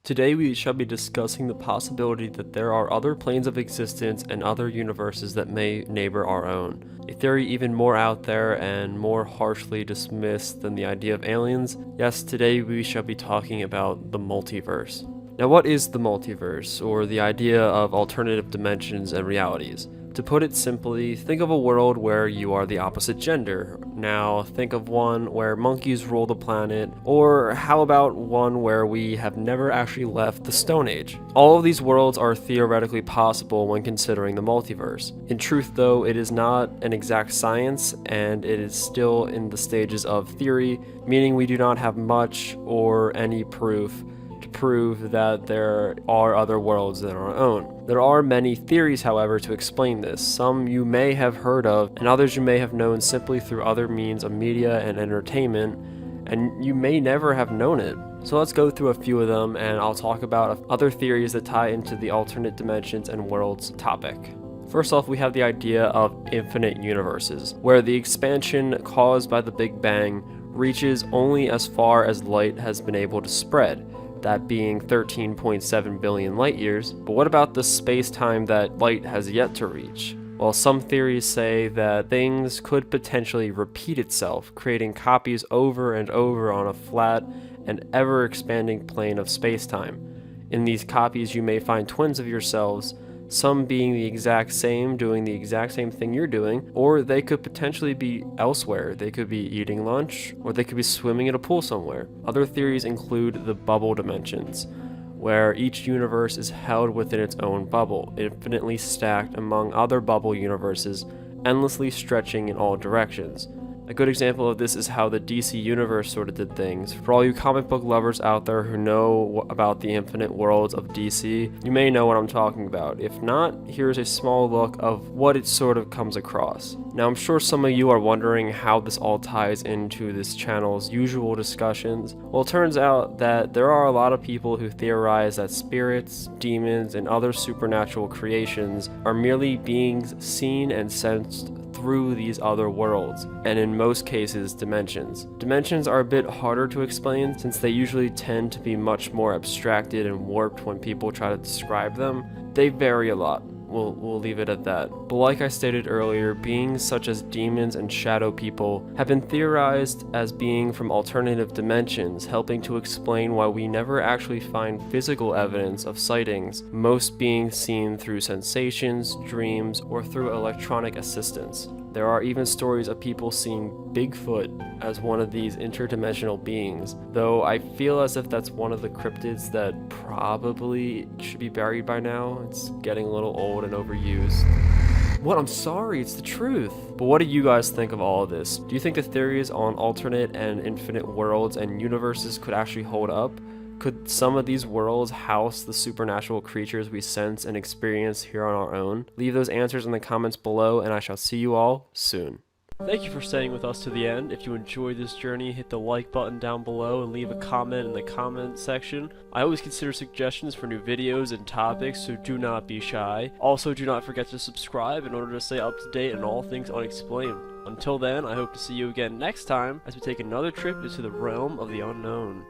Today we shall be discussing the possibility that there are other planes of existence and other universes that may neighbor our own. A theory even more out there and more harshly dismissed than the idea of aliens. Yes, today we shall be talking about the multiverse. Now, what is the multiverse, or the idea of alternative dimensions and realities? To put it simply, think of a world where you are the opposite gender. Now, think of one where monkeys rule the planet, or how about one where we have never actually left the Stone Age? All of these worlds are theoretically possible when considering the multiverse. In truth, though, it is not an exact science, and it is still in the stages of theory, meaning we do not have much or any proof to prove that there are other worlds than our own. There are many theories, however, to explain this. Some you may have heard of, and others you may have known simply through other means of media and entertainment, and you may never have known it. So let's go through a few of them, and I'll talk about other theories that tie into the alternate dimensions and worlds topic. First off, we have the idea of infinite universes, where the expansion caused by the Big Bang reaches only as far as light has been able to spread, that being 13.7 billion light years. But what about the space-time that light has yet to reach? Well, some theories say that things could potentially repeat itself, creating copies over and over on a flat and ever-expanding plane of space-time. In these copies, you may find twins of yourselves, some being the exact same, doing the exact same thing you're doing, or they could potentially be elsewhere. They could be eating lunch, or they could be swimming in a pool somewhere. Other theories include the bubble dimensions, where each universe is held within its own bubble, infinitely stacked among other bubble universes, endlessly stretching in all directions. A good example of this is how the DC universe sort of did things. For all you comic book lovers out there who know about the infinite worlds of DC, you may know what I'm talking about. If not, here's a small look of what it sort of comes across. Now, I'm sure some of you are wondering how this all ties into this channel's usual discussions. Well, it turns out that there are a lot of people who theorize that spirits, demons, and other supernatural creations are merely beings seen and sensed through these other worlds, and in most cases, dimensions. Dimensions are a bit harder to explain since they usually tend to be much more abstracted and warped when people try to describe them. They vary a lot. We'll leave it at that. But like I stated earlier, beings such as demons and shadow people have been theorized as being from alternative dimensions, helping to explain why we never actually find physical evidence of sightings, most being seen through sensations, dreams, or through electronic assistance. There are even stories of people seeing Bigfoot as one of these interdimensional beings, though I feel as if that's one of the cryptids that probably should be buried by now. It's getting a little old and overused. What? I'm sorry, it's the truth. But what do you guys think of all of this? Do you think the theories on alternate and infinite worlds and universes could actually hold up? Could some of these worlds house the supernatural creatures we sense and experience here on our own? Leave those answers in the comments below, and I shall see you all soon. Thank you for staying with us to the end. If you enjoyed this journey, hit the like button down below and leave a comment in the comment section. I always consider suggestions for new videos and topics, so do not be shy. Also, do not forget to subscribe in order to stay up to date on all things unexplained. Until then, I hope to see you again next time as we take another trip into the realm of the unknown.